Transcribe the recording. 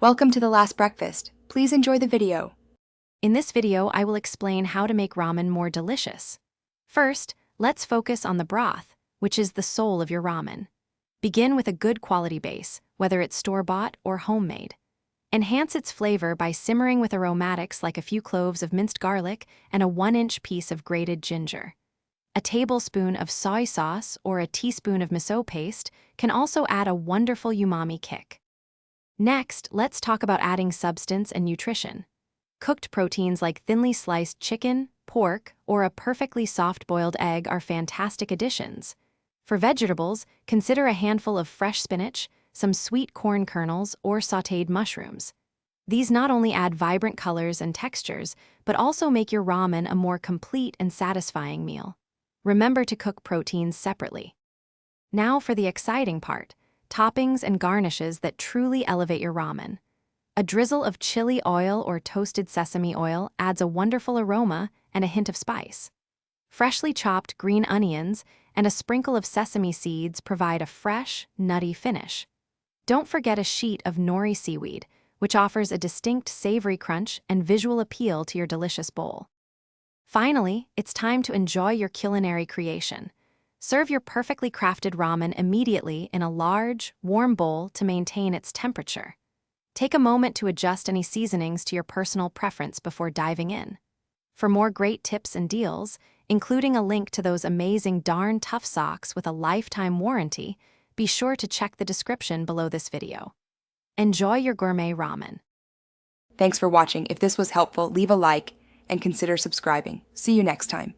Welcome to The Last Breakfast. Please enjoy the video. In this video, I will explain how to make ramen more delicious. First, let's focus on the broth, which is the soul of your ramen. Begin with a good quality base, whether it's store-bought or homemade. Enhance its flavor by simmering with aromatics like a few cloves of minced garlic and a 1-inch piece of grated ginger. A tablespoon of soy sauce or a teaspoon of miso paste can also add a wonderful umami kick. Next, let's talk about adding substance and nutrition. Cooked proteins like thinly sliced chicken, pork, or a perfectly soft-boiled egg are fantastic additions. For vegetables, consider a handful of fresh spinach, some sweet corn kernels, or sautéed mushrooms. These not only add vibrant colors and textures, but also make your ramen a more complete and satisfying meal. Remember to cook proteins separately. Now for the exciting part, toppings and garnishes that truly elevate your ramen. A drizzle of chili oil or toasted sesame oil adds a wonderful aroma and a hint of spice. Freshly chopped green onions and a sprinkle of sesame seeds provide a fresh, nutty finish. Don't forget a sheet of nori seaweed, which offers a distinct savory crunch and visual appeal to your delicious bowl. Finally, it's time to enjoy your culinary creation. Serve your perfectly crafted ramen immediately in a large, warm bowl to maintain its temperature. Take a moment to adjust any seasonings to your personal preference before diving in. For more great tips and deals, including a link to those amazing darn tough socks with a lifetime warranty, be sure to check the description below this video. Enjoy your gourmet ramen. Thanks for watching. If this was helpful, leave a like and consider subscribing. See you next time.